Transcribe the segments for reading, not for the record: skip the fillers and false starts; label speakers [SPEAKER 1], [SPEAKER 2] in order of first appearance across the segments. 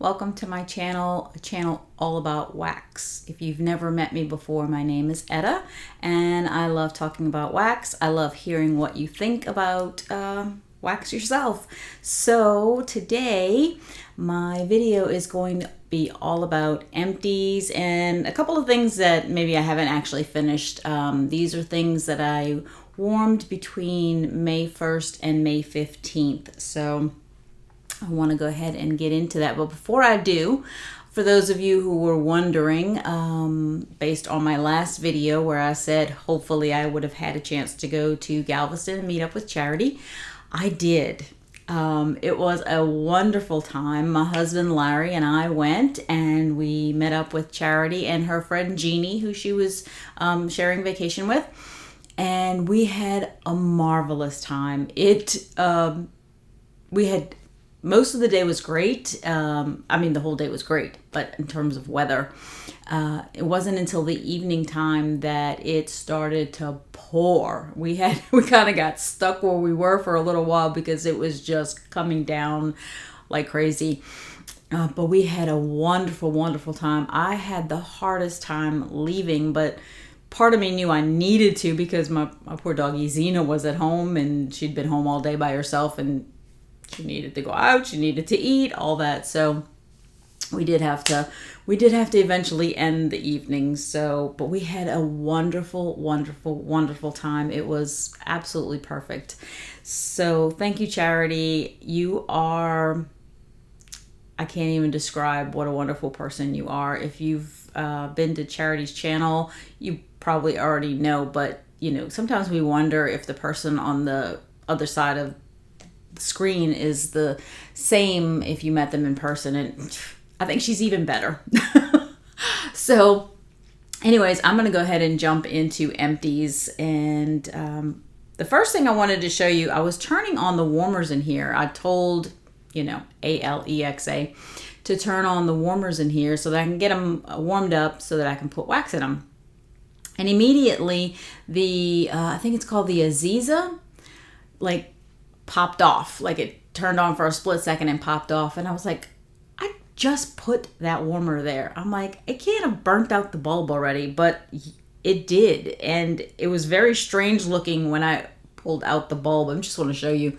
[SPEAKER 1] welcome to my channel, a channel all about wax. If you've never met me before, my name is Etta, and I love talking about wax. I love hearing what you think about wax yourself. So today, my video is going to be all about empties and a couple of things that maybe I haven't actually finished. These are things that I warmed between May 1st and May 15th. So I want to go ahead and get into that. But before I do, for those of you who were wondering, based on my last video where I said hopefully I would have had a chance to go to Galveston and meet up with Charity, I did. It was a wonderful time. My husband Larry and I went and we met up with Charity and her friend Jeannie, who she was sharing vacation with. And we had a marvelous time. Most of the day was great. The whole day was great, but in terms of weather, it wasn't until the evening time that it started to pour. We kind of got stuck where we were for a little while because it was just coming down like crazy. But we had a wonderful, wonderful time. I had the hardest time leaving, but part of me knew I needed to because my poor doggie Xena was at home and she'd been home all day by herself and she needed to go out, she needed to eat, all that. So we did have to eventually end the evening. But we had a wonderful, wonderful, wonderful time. It was absolutely perfect. So thank you, Charity. I can't even describe what a wonderful person you are. If you've been to Charity's channel, you probably already know, but sometimes we wonder if the person on the other side of the screen is the same if you met them in person, and I think she's even better. So anyways, I'm gonna go ahead and jump into empties, and the first thing I wanted to show you, I was turning on the warmers in here. I told Alexa to turn on the warmers in here so that I can get them warmed up so that I can put wax in them. And immediately I think it's called the Aziza, popped off. It turned on for a split second and popped off. And I was like, I just put that warmer there. I'm like, it can't have burnt out the bulb already, but it did. And it was very strange looking when I pulled out the bulb. I just want to show you.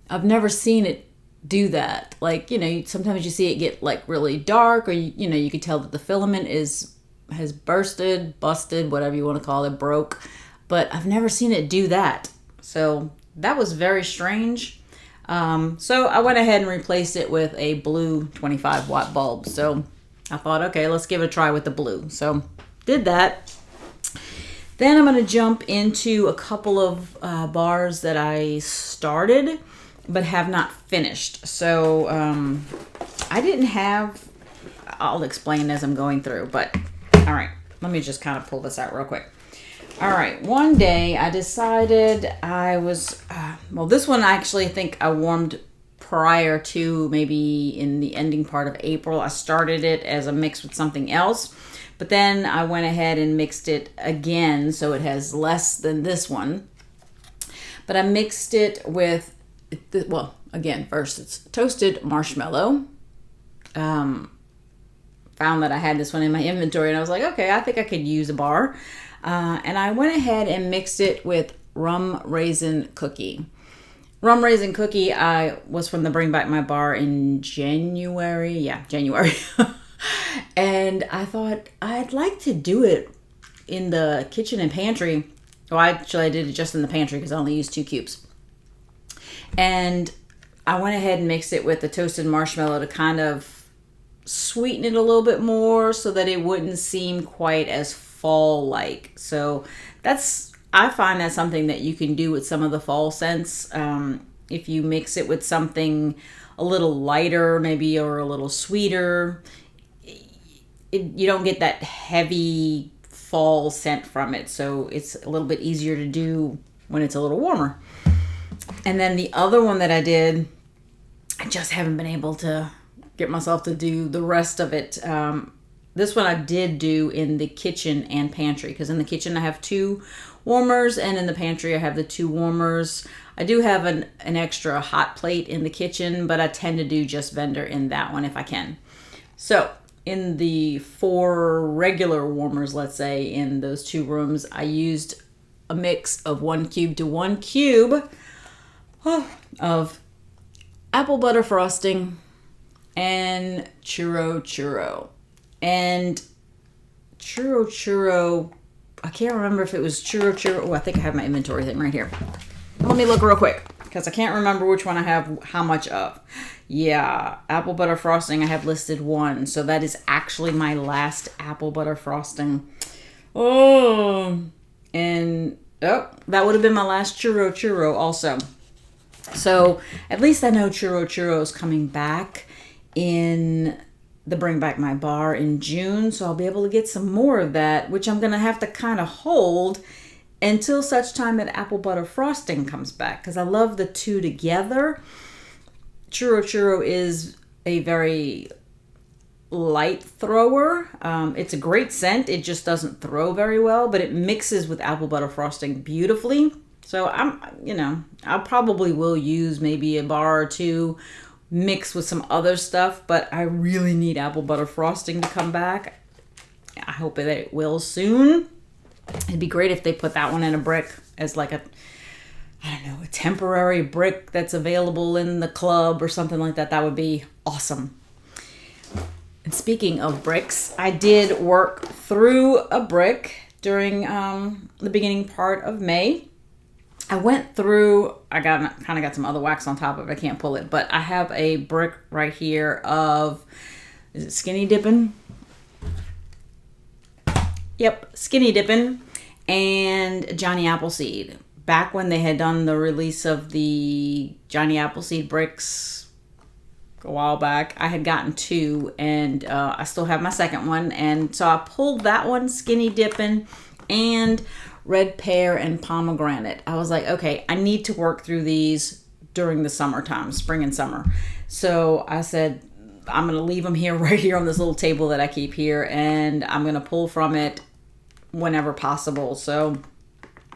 [SPEAKER 1] I've never seen it do that. Sometimes you see it get really dark, or you could tell that the filament has busted, whatever you want to call it, broke. But I've never seen it do that. So that was very strange. So I went ahead and replaced it with a blue 25 watt bulb. So I thought, okay, let's give it a try with the blue. So did that. Then I'm going to jump into a couple of bars that I started but have not finished. So I'll explain as I'm going through, but all right, let me just kind of pull this out real quick. All right, one day I decided this one I actually think I warmed prior to, maybe in the ending part of April. I started it as a mix with something else, but then I went ahead and mixed it again, so it has less than this one. But I mixed it with, first it's toasted marshmallow. Found that I had this one in my inventory and I was like, okay, I think I could use a bar. And I went ahead and mixed it with rum raisin cookie. Rum raisin cookie, I was from the Bring Back My Bar in January. Yeah, January. And I thought I'd like to do it in the kitchen and pantry. Well, actually I did it just in the pantry because I only used 2 cubes. And I went ahead and mixed it with the toasted marshmallow to kind of sweeten it a little bit more so that it wouldn't seem quite as fall-like. So I find that's something that you can do with some of the fall scents. If you mix it with something a little lighter maybe, or a little sweeter, you don't get that heavy fall scent from it. So it's a little bit easier to do when it's a little warmer. And then the other one that I did, I just haven't been able to get myself to do the rest of it. This one I did do in the kitchen and pantry, because in the kitchen I have 2 warmers and in the pantry I have the 2 warmers. I do have an extra hot plate in the kitchen, but I tend to do just vendor in that one if I can. So in the 4 regular warmers, let's say, in those 2 rooms, I used a mix of 1 cube to 1 cube of apple butter frosting and churro. And churro, I can't remember if it was churro. Oh, I think I have my inventory thing right here. Let me look real quick because I can't remember which one I have how much of. Yeah, apple butter frosting, I have listed 1. So that is actually my last apple butter frosting. And that would have been my last churro also. So at least I know churro is coming back in the Bring Back My Bar in June. So I'll be able to get some more of that, which I'm going to have to kind of hold until such time that apple butter frosting comes back, because I love the 2 together. Churro is a very light thrower. It's a great scent. It just doesn't throw very well, but it mixes with apple butter frosting beautifully. So I probably will use maybe a bar or 2 mixed with some other stuff, but I really need apple butter frosting to come back. I hope that it will soon. It'd be great if they put that one in a brick as like a temporary brick that's available in the club or something like that. That would be awesome. And speaking of bricks, I did work through a brick during the beginning part of May. I went through, I kind of got some other wax on top of it. I can't pull it, but I have a brick right here of, is it Skinny Dippin'? Yep, Skinny Dippin' and Johnny Appleseed. Back when they had done the release of the Johnny Appleseed bricks a while back, I had gotten 2, and I still have my second one. And so I pulled that one, Skinny Dippin' and Red Pear and Pomegranate. I was like, okay, I need to work through these during the summertime, spring and summer. So I said, I'm going to leave them here, right here on this little table that I keep here, and I'm going to pull from it whenever possible. So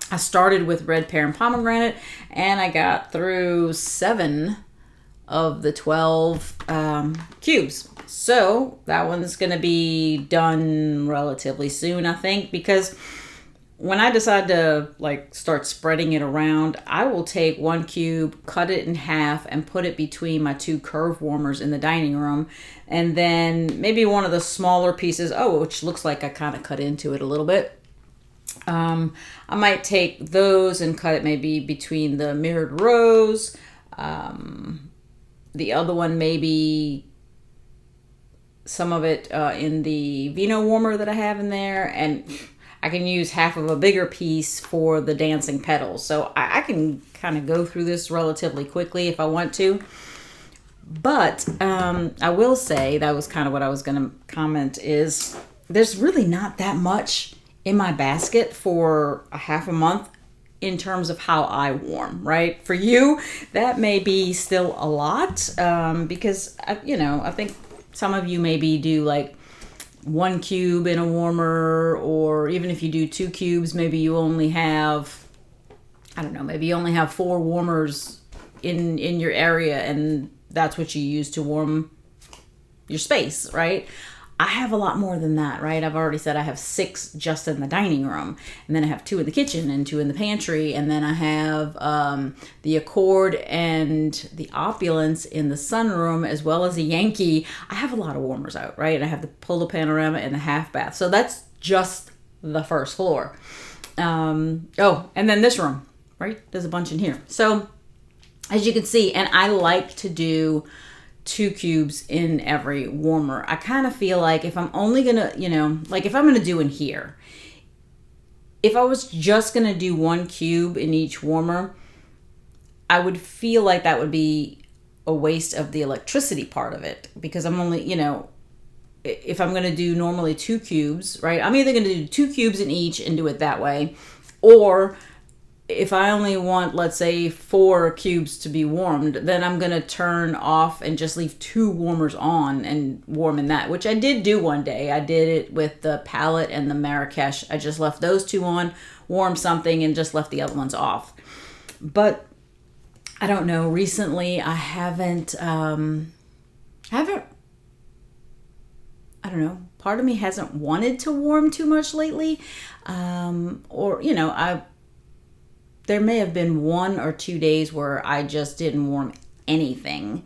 [SPEAKER 1] I started with Red Pear and Pomegranate, and I got through 7 of the 12 cubes. So that one's going to be done relatively soon, I think, because when I decide to start spreading it around, I will take 1 cube, cut it in half, and put it between my 2 curve warmers in the dining room. And then maybe one of the smaller pieces, which looks like I kind of cut into it a little bit. I might take those and cut it maybe between the mirrored rows. The other one, maybe some of it in the vino warmer that I have in there. And I can use half of a bigger piece for the dancing petals. So I can kind of go through this relatively quickly if I want to. But I will say, that was kind of what I was going to comment, is there's really not that much in my basket for a half a month in terms of how I warm, right? For you, that may be still a lot because, I think some of you maybe do 1 cube in a warmer, or even if you do 2 cubes, maybe you only have, maybe you only have 4 warmers in your area, and that's what you use to warm your space, right? I have a lot more than that, right? I've already said I have 6 just in the dining room, and then I have 2 in the kitchen and 2 in the pantry, and then I have the Accord and the Opulence in the sunroom, as well as a Yankee. I have a lot of warmers out, right? And I have the Polo Panorama and the half bath. So that's just the first floor. And then this room, right? There's a bunch in here. So as you can see, and I like to do 2 cubes in every warmer. I kind of feel like if I'm only gonna, if I'm gonna do in here, if I was just gonna do 1 cube in each warmer, I would feel like that would be a waste of the electricity part of it, because I'm only, if I'm gonna do normally 2 cubes, right? I'm either gonna do 2 cubes in each and do it that way, or if I only want, let's say, 4 cubes to be warmed, then I'm going to turn off and just leave 2 warmers on and warm in that, which I did do one day. I did it with the palette and the Marrakesh. I just left those 2 on, warmed something, and just left the other ones off. But I don't know. Recently, I don't know. Part of me hasn't wanted to warm too much lately, or there may have been 1 or 2 days where I just didn't warm anything.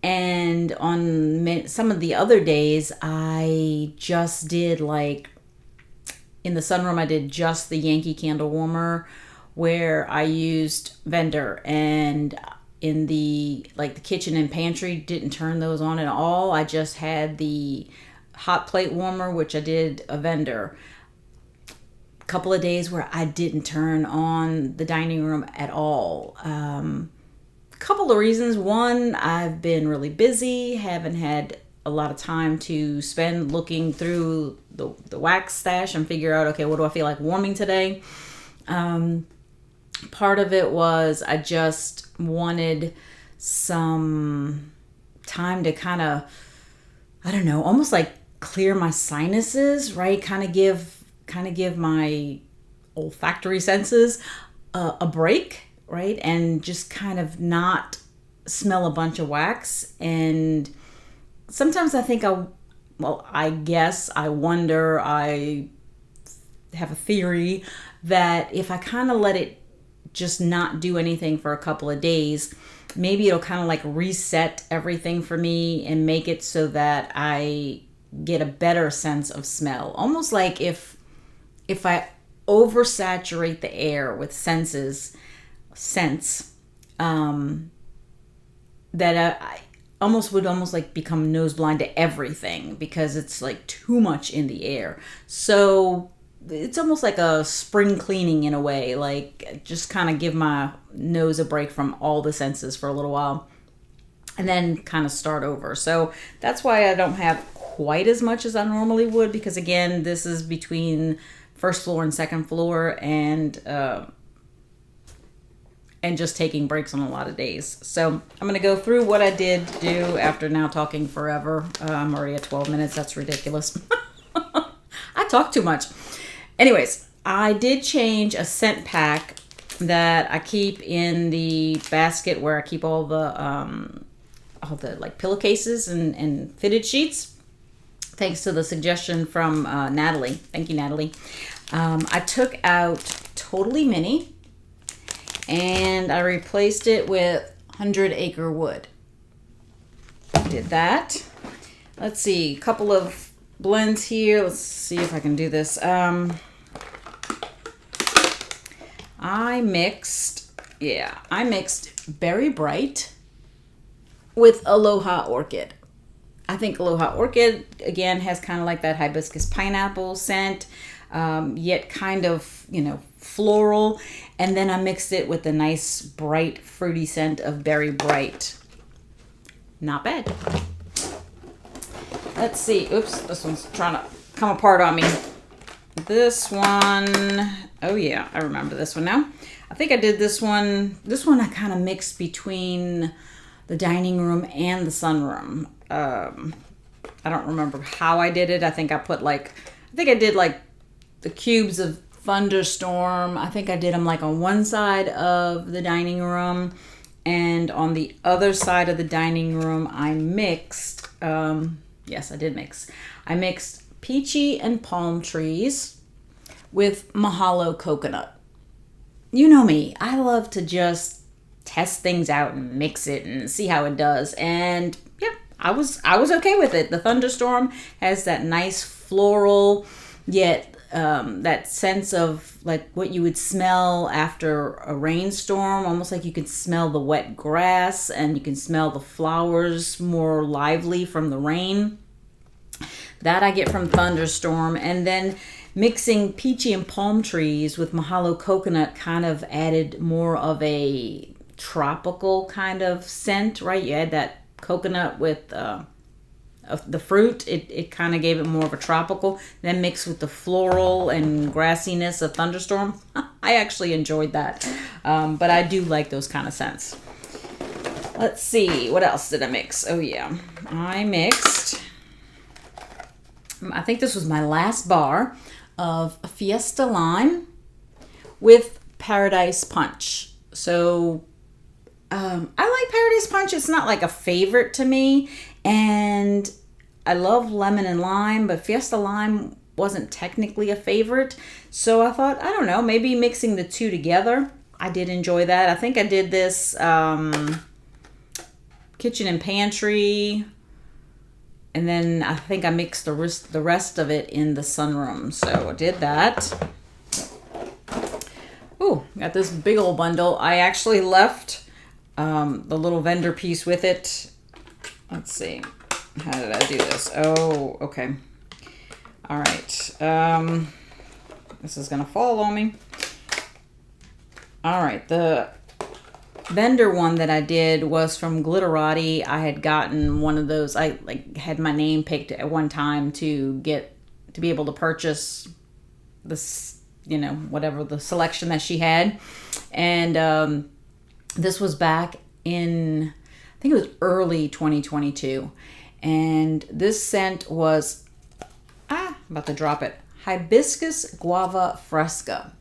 [SPEAKER 1] And on some of the other days, I just did like in the sunroom, I did just the Yankee candle warmer where I used Vendor, and in the kitchen and pantry didn't turn those on at all. I just had the hot plate warmer, which I did a Vendor. A couple of days where I didn't turn on the dining room at all. Couple of reasons. One, I've been really busy, haven't had a lot of time to spend looking through the wax stash and figure out, okay, what do I feel like warming today? Part of it was I just wanted some time to kind of, I don't know, almost like clear my sinuses, right? Kind of give my olfactory senses a break, right? And just kind of not smell a bunch of wax. And sometimes I think I guess I wonder, I have a theory that if I kind of let it just not do anything for a couple of days, maybe it'll kind of like reset everything for me and make it so that I get a better sense of smell. Almost like if I oversaturate the air with scents, that I would like become nose blind to everything because it's like too much in the air. So it's almost like a spring cleaning in a way, like just kind of give my nose a break from all the senses for a little while and then kind of start over. So that's why I don't have quite as much as I normally would, because again, this is between first floor and second floor, and just taking breaks on a lot of days. So I'm going to go through what I did do after now talking forever. I'm already at 12 minutes. That's ridiculous. I talk too much. Anyways, I did change a scent pack that I keep in the basket where I keep all the like pillowcases and fitted sheets. Thanks to the suggestion from Natalie. Thank you, Natalie. I took out Totally Mini and I replaced it with 100 Acre Wood. Did that. Let's see, a couple of blends here. Let's see if I can do this. I mixed Berry Bright with Aloha Orchid. I think Aloha Orchid, again, has kind of like that hibiscus pineapple scent, yet kind of, floral. And then I mixed it with the nice, bright, fruity scent of Berry Bright. Not bad. Let's see. Oops, this one's trying to come apart on me. This one, oh yeah, I remember this one now. I think I did this one. This one I kind of mixed between the dining room and the sunroom. I don't remember how I did it. I think I did like the cubes of Thunderstorm. I think I did them like on one side of the dining room, and on the other side of the dining room I mixed, yes, I did mix. I mixed Peachy and Palm Trees with Mahalo Coconut. You know me, I love to just test things out and mix it and see how it does. And yeah, I was okay with it. The Thunderstorm has that nice floral, yet that sense of like what you would smell after a rainstorm, almost like you can smell the wet grass and you can smell the flowers more lively from the rain. That I get from Thunderstorm. And then mixing Peachy and Palm Trees with Mahalo Coconut kind of added more of a tropical kind of scent, right? You add that coconut with the fruit. It kind of gave it more of a tropical. Then mixed with the floral and grassiness of Thunderstorm. I actually enjoyed that. But I do like those kind of scents. Let's see. What else did I mix? Oh, yeah. I mixed, I think this was my last bar of Fiesta Lime with Paradise Punch. So I like Paradise Punch. It's not like a favorite to me. And I love lemon and lime, but Fiesta Lime wasn't technically a favorite. So I thought, I don't know, maybe mixing the two together. I did enjoy that. I think I did this kitchen and pantry. And then I think I mixed the rest of it in the sunroom. So I did that. Ooh, got this big old bundle. I actually left the little vendor piece with it. Let's see. How did I do this? Oh, okay. All right. This is going to fall on me. All right. The vendor one that I did was from Glitterati. I had gotten one of those. I had my name picked at one time to be able to purchase this, whatever the selection that she had. And this was back in, I think it was early 2022. And this scent was, I'm about to drop it, Hibiscus Guava Fresca.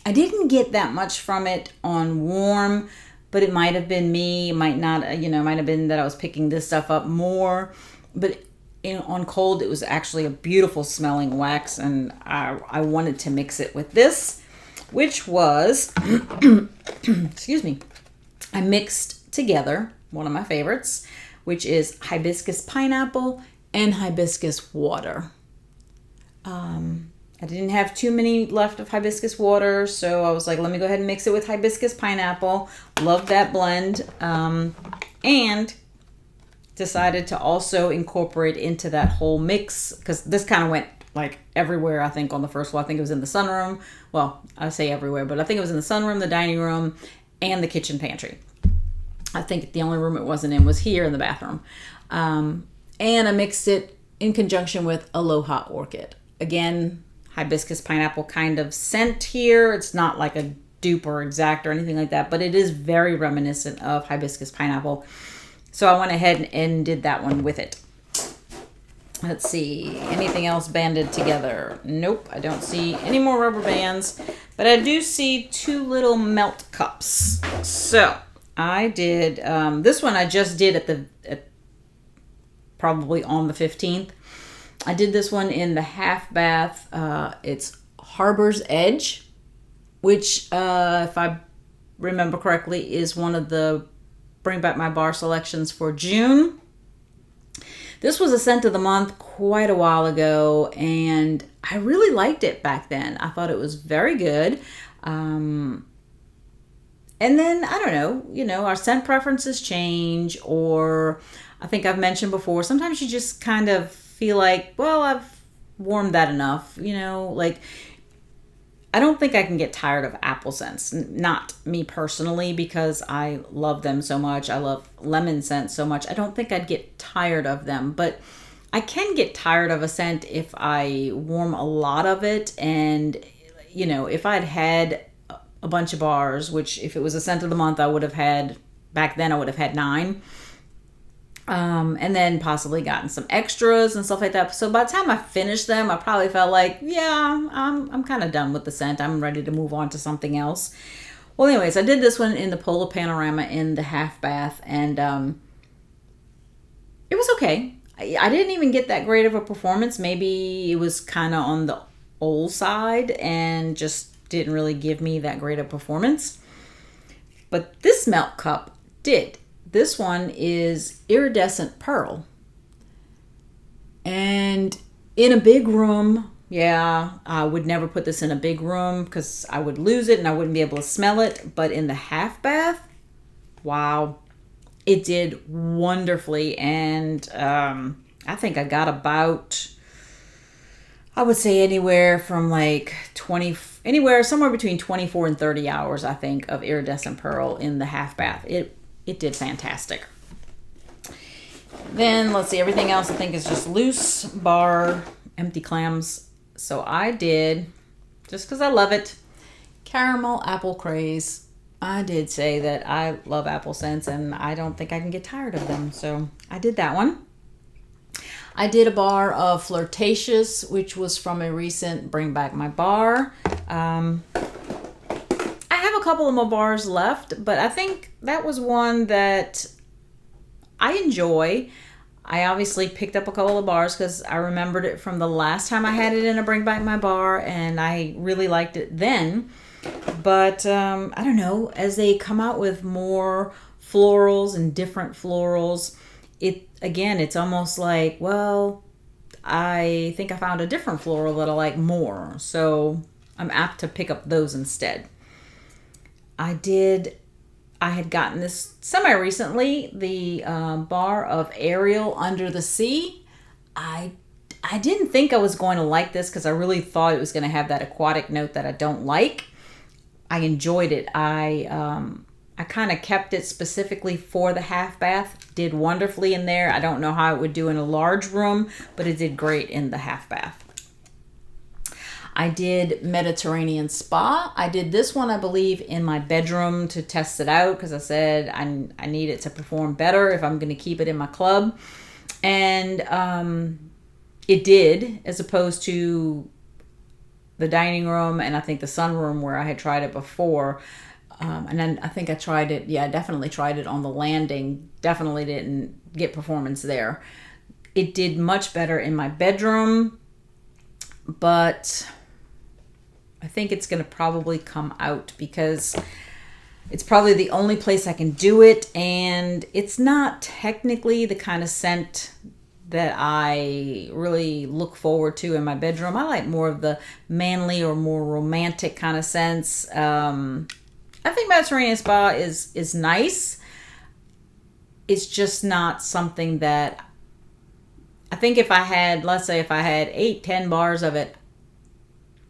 [SPEAKER 1] I didn't get that much from it on warm, but it might have been me. It might not, it might have been that I was picking this stuff up more. But on cold, it was actually a beautiful smelling wax, and I wanted to mix it with this, which was, excuse me, I mixed together one of my favorites, which is hibiscus pineapple and hibiscus water. I didn't have too many left of hibiscus water, so I was like, let me go ahead and mix it with hibiscus pineapple. Love that blend. And decided to also incorporate into that whole mix, because this kind of went like everywhere, I think, on the first floor. I think it was in the sunroom. Well, I say everywhere, but I think it was in the sunroom, the dining room, and the kitchen pantry. I think the only room it wasn't in was here in the bathroom. And I mixed it in conjunction with Aloha Orchid. Again, hibiscus pineapple kind of scent here. It's not like a dupe or exact or anything like that, but it is very reminiscent of hibiscus pineapple. So I went ahead and did that one with it. Let's see, anything else banded together? Nope, I don't see any more rubber bands, but I do see 2 little melt cups. So I did, this one I just did at probably on the 15th. I did this one in the half bath. It's Harbor's Edge, which, if I remember correctly, is one of the Bring Back My Bar selections for June. This was a scent of the month quite a while ago, and I really liked it back then. I thought it was very good. And then, I don't know, our scent preferences change, or I think I've mentioned before, sometimes you just kind of feel like, well, I've warmed that enough, like, I don't think I can get tired of apple scents. Not me personally, because I love them so much. I love lemon scents so much. I don't think I'd get tired of them, but I can get tired of a scent if I warm a lot of it. And, if I'd had a bunch of bars, which if it was a scent of the month, I would have had, back then I would have had 9. And then possibly gotten some extras and stuff like that. So by the time I finished them, I probably felt like, yeah, I'm kind of done with the scent. I'm ready to move on to something else. Well, anyways, I did this one in the Polar Panorama in the half bath, and it was okay. I didn't even get that great of a performance. Maybe it was kind of on the old side and just didn't really give me that great a performance. But this melt cup did. This one is Iridescent Pearl. And in a big room, I would never put this in a big room because I would lose it and I wouldn't be able to smell it. But in the half bath, wow, it did wonderfully. And I think I got about, I would say anywhere from like somewhere between 24 and 30 hours, I think, of Iridescent Pearl in the half bath. It did fantastic. Then let's see, everything else I think is just loose bar, empty clams. So I did, just because I love it, Caramel Apple Craze. I did say that I love apple scents and I don't think I can get tired of them. So I did that one. I did a bar of Flirtatious, which was from a recent Bring Back My Bar. I have a couple of more bars left, but I think that was one that I enjoy. I obviously picked up a couple of bars because I remembered it from the last time I had it in a Bring Back My Bar, and I really liked it then. But I don't know, as they come out with more florals and different florals, it's almost like, well, I think I found a different floral that I like more. So I'm apt to pick up those instead. I had gotten this semi-recently, the bar of Ariel Under the Sea. I didn't think I was going to like this because I really thought it was going to have that aquatic note that I don't like. I enjoyed it. I kind of kept it specifically for the half bath. Did wonderfully in there. I don't know how it would do in a large room, but it did great in the half bath. I did Mediterranean Spa. I did this one, I believe, in my bedroom to test it out because I said I need it to perform better if I'm going to keep it in my club. And it did, as opposed to the dining room and I think the sunroom where I had tried it before. And then I think I tried it. Yeah, I definitely tried it on the landing. Definitely didn't get performance there. It did much better in my bedroom, but I think it's going to probably come out because it's probably the only place I can do it. And it's not technically the kind of scent that I really look forward to in my bedroom. I like more of the manly or more romantic kind of scents. I think Mediterranean Spa is nice. It's just not something that I think if I had, let's say if I had 8-10 bars of it,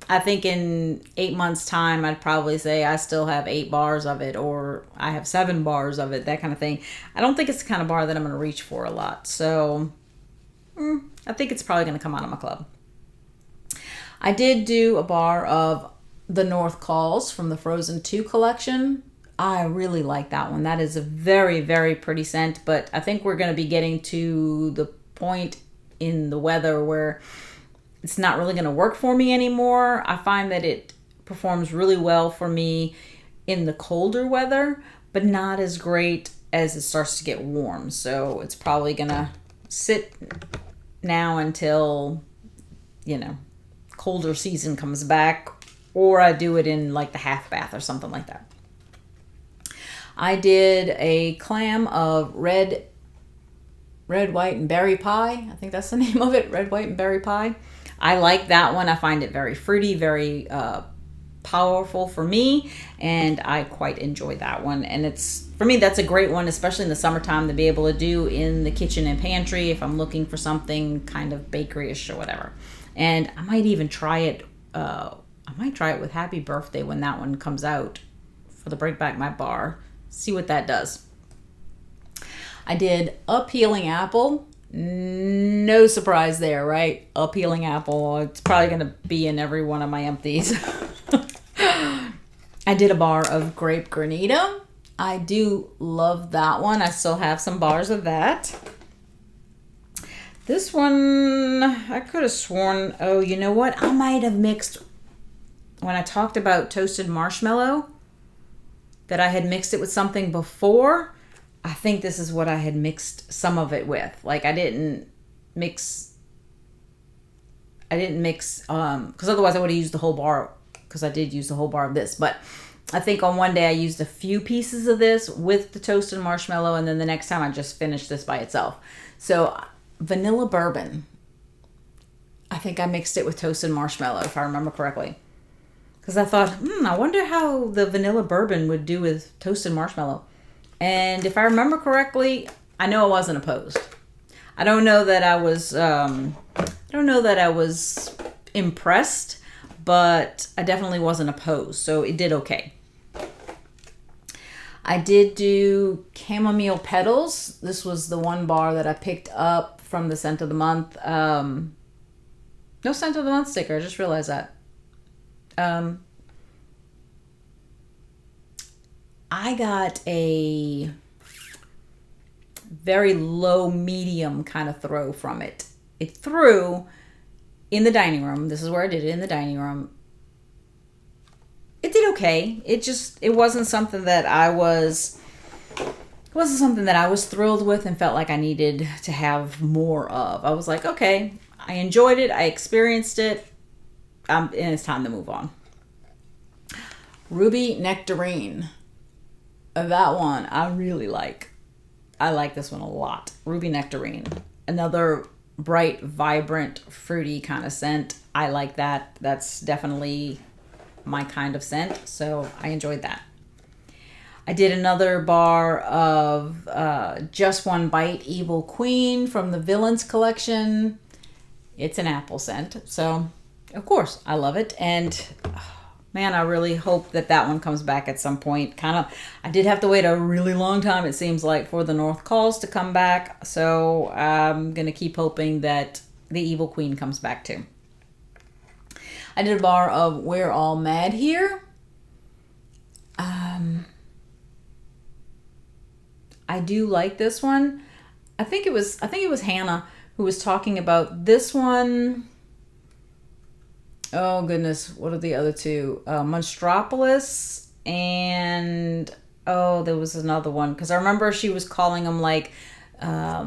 [SPEAKER 1] I think in 8 months time, I'd probably say I still have 8 bars of it, or I have 7 bars of it, that kind of thing. I don't think it's the kind of bar that I'm going to reach for a lot. So I think it's probably going to come out of my club. I did do a bar of The North Calls from the Frozen 2 collection. I really like that one. That is a very, very pretty scent, but I think we're going to be getting to the point in the weather where it's not really going to work for me anymore. I find that it performs really well for me in the colder weather, but not as great as it starts to get warm. So it's probably going to sit now until, colder season comes back, or I do it in like the half bath or something like that. I did a clam of red, white, and berry pie. I think that's the name of it, red, white, and berry pie. I like that one. I find it very fruity, very powerful for me, and I quite enjoy that one. And for me, that's a great one, especially in the summertime, to be able to do in the kitchen and pantry if I'm looking for something kind of bakery-ish or whatever. And I might even try it. I might try it with Happy Birthday when that one comes out for the Bring Back My Bar. See what that does. I did Appealing Apple. No surprise there, right? Appealing Apple. It's probably going to be in every one of my empties. I did a bar of Grape Granita. I do love that one. I still have some bars of that. This one, I could have sworn, oh, you know what? I might have mixed, when I talked about toasted marshmallow, that I had mixed it with something before. I think this is what I had mixed some of it with. Like I didn't mix, because otherwise I would have used the whole bar, because I did use the whole bar of this. But I think on one day I used a few pieces of this with the toasted marshmallow, and then the next time I just finished this by itself. So vanilla bourbon, I think I mixed it with toasted marshmallow, if I remember correctly. Because I thought, I wonder how the vanilla bourbon would do with toasted marshmallow. And if I remember correctly, I know I wasn't opposed. I don't know that I was impressed, but I definitely wasn't opposed. So it did okay. I did do Chamomile Petals. This was the one bar that I picked up from the Scent of the Month. No Scent of the Month sticker. I just realized that. I got a very low medium kind of throw from it. It threw in the dining room. This is where I did it, in the dining room. It did okay. It wasn't something that I was thrilled with and felt like I needed to have more of. I was like, okay, I enjoyed it, I experienced it, and it's time to move on. Ruby Nectarine. That one I really like. I like this one a lot. Ruby Nectarine. Another bright, vibrant, fruity kind of scent. I like that. That's definitely my kind of scent, so I enjoyed that. I did another bar of Just One Bite Evil Queen from the Villains collection. It's an apple scent, so of course I love it. And man, I really hope that one comes back at some point. I did have to wait a really long time, it seems like, for the North Calls to come back. So I'm going to keep hoping that the Evil Queen comes back too. I did a bar of We're All Mad Here. I do like this one. I think it was Hannah who was talking about this one. Oh goodness, what are the other two? Monstropolis and there was another one, because I remember she was calling them like I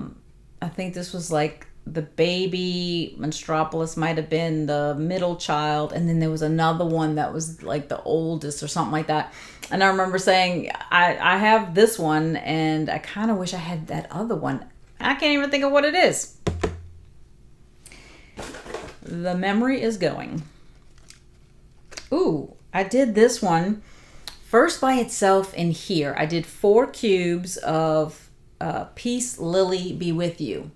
[SPEAKER 1] think this was like the baby. Monstropolis might have been the middle child, and then there was another one that was like the oldest or something like that. And I remember saying, I have this one and I kind of wish I had that other one. I can't even think of what it is. The memory is going. Ooh, I did this one first by itself in here. I did 4 cubes of Peace Lily Be With You.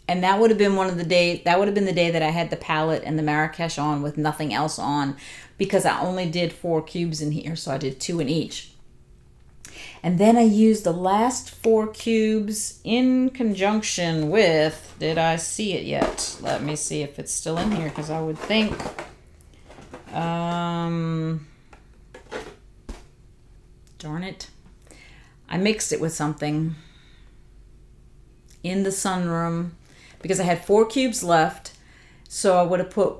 [SPEAKER 1] And that would have been the day that I had the palette and the Marrakesh on with nothing else on, because I only did 4 cubes in here, so I did 2 in each. And then I used the last 4 cubes in conjunction with, did I see it yet? Let me see if it's still in here, because I would think, darn it. I mixed it with something in the sunroom, because I had 4 cubes left. So I would have put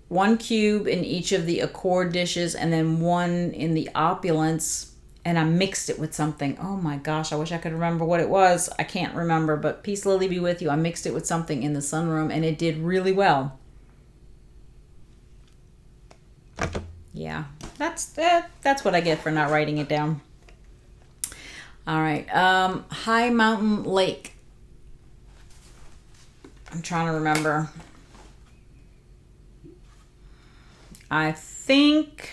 [SPEAKER 1] 1 cube in each of the Accord dishes and then 1 in the Opulence, and I mixed it with something. Oh my gosh, I wish I could remember what it was. I can't remember, but Peace Lily Be With You, I mixed it with something in the sunroom and it did really well. Yeah, that's what I get for not writing it down. All right, High Mountain Lake. I'm trying to remember. I think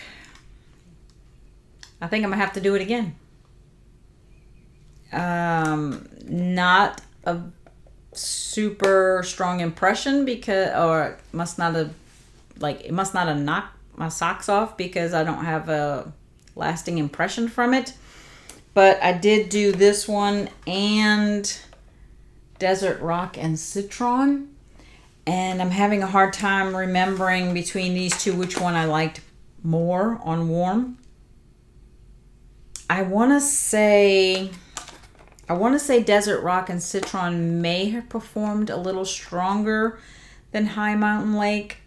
[SPEAKER 1] I'm gonna have to do it again. Not a super strong impression, it must not have knocked my socks off, because I don't have a lasting impression from it. But I did do this one and Desert Rock and Citron, and I'm having a hard time remembering between these two which one I liked more on warm. I want to say Desert Rock and Citron may have performed a little stronger than High Mountain Lake,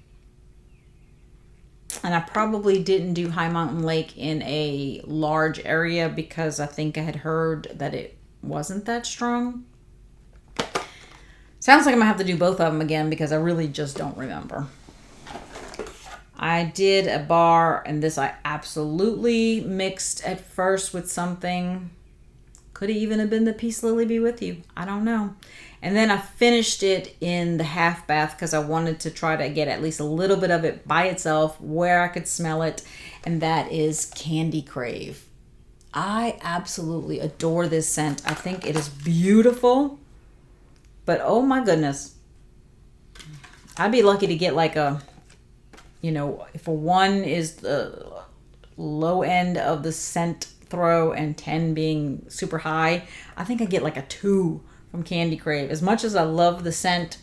[SPEAKER 1] and I probably didn't do High Mountain Lake in a large area because I think I had heard that it wasn't that strong. Sounds like I'm going to have to do both of them again, because I really just don't remember. I did a bar, and this I absolutely mixed at first with something. Could it even have been the Peace Lily Be With You? I don't know. And then I finished it in the half bath, because I wanted to try to get at least a little bit of it by itself where I could smell it. And that is Candy Crave. I absolutely adore this scent. I think it is beautiful. But oh my goodness, I'd be lucky to get like if a 1 is the low end of the scent throw and 10 being super high, I think I get like a 2 from Candy Crave. As much as I love the scent,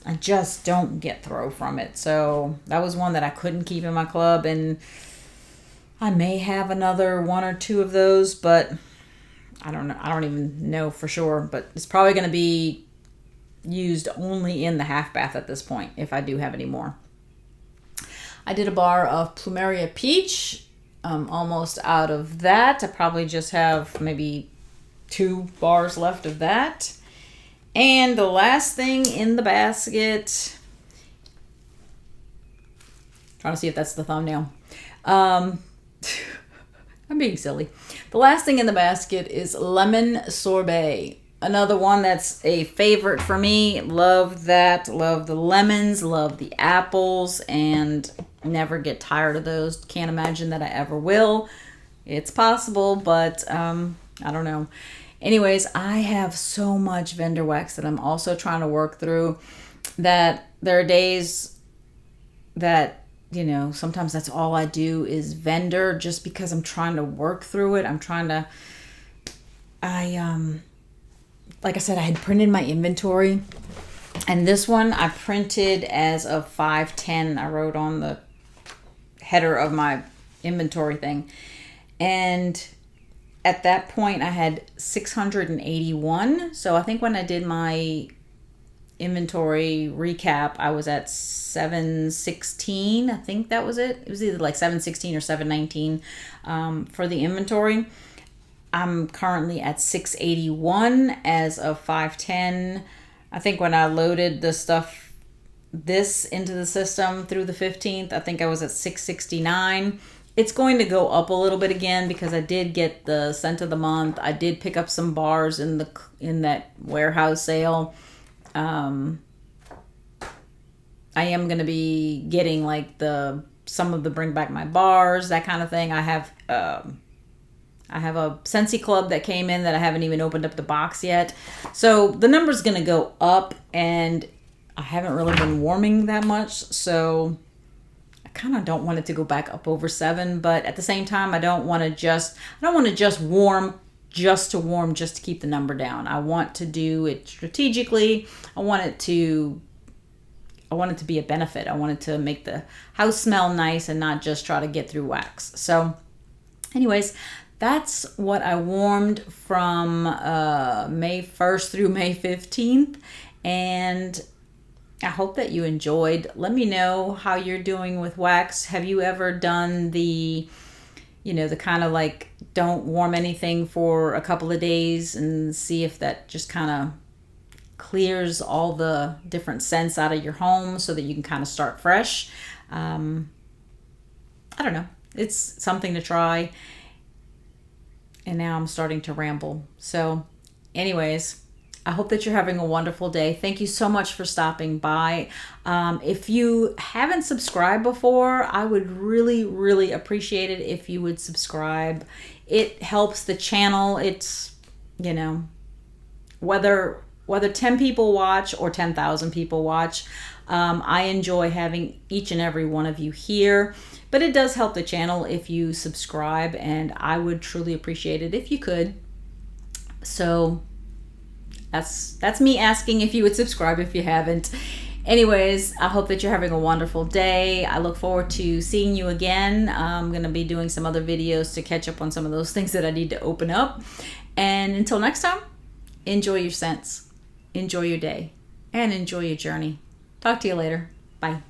[SPEAKER 1] I just don't get throw from it. So that was one that I couldn't keep in my club, and I may have another 1 or 2 of those, but I don't know. I don't even know for sure, but it's probably going to be used only in the half bath at this point, if I do have any more. I did a bar of Plumeria Peach. I'm almost out of that. I probably just have maybe 2 bars left of that. And the last thing in the basket, trying to see if that's the thumbnail. I'm being silly. The last thing in the basket is lemon sorbet. Another one that's a favorite for me. Love that. Love the lemons. Love the apples. And never get tired of those. Can't imagine that I ever will. It's possible, but I don't know. Anyways, I have so much vendor wax that I'm also trying to work through, that there are days that, you know, sometimes that's all I do is vendor, just because I'm trying to work through it. I'm trying to, like I said, I had printed my inventory, and this one I printed as of 5/10. I wrote on the header of my inventory thing, and at that point I had 681. So I think when I did my inventory recap, I was at 716. I think that was it. It was either like 716 or 719 for the inventory. I'm currently at 681 as of 5/10. I think when I loaded this into the system through the 15th, I think I was at 669. It's going to go up a little bit again because I did get the scent of the month. I did pick up some bars in that warehouse sale. I am going to be getting like some of the bring back my bars, that kind of thing. I have a Scentsy Club that came in that I haven't even opened up the box yet. So the number's going to go up, and I haven't really been warming that much. So I kind of don't want it to go back up over 7, but at the same time, I don't want to just warm just to warm, just to keep the number down. I want to do it strategically. I want it to be a benefit. I want it to make the house smell nice and not just try to get through wax. So anyways, that's what I warmed from May 1st through May 15th. And I hope that you enjoyed. Let me know how you're doing with wax. Have you ever done the kind of like don't warm anything for a couple of days and see if that just kind of clears all the different scents out of your home so that you can kind of start fresh? I don't know. It's something to try. And now I'm starting to ramble. So anyways, I hope that you're having a wonderful day. Thank you so much for stopping by. If you haven't subscribed before, I would really, really appreciate it if you would subscribe. It helps the channel. It's, whether 10 people watch or 10,000 people watch, I enjoy having each and every one of you here. But it does help the channel if you subscribe, and I would truly appreciate it if you could. So that's me asking if you would subscribe if you haven't. Anyways, I hope that you're having a wonderful day. I look forward to seeing you again. I'm going to be doing some other videos to catch up on some of those things that I need to open up. And until next time, enjoy your scents, enjoy your day, and enjoy your journey. Talk to you later. Bye.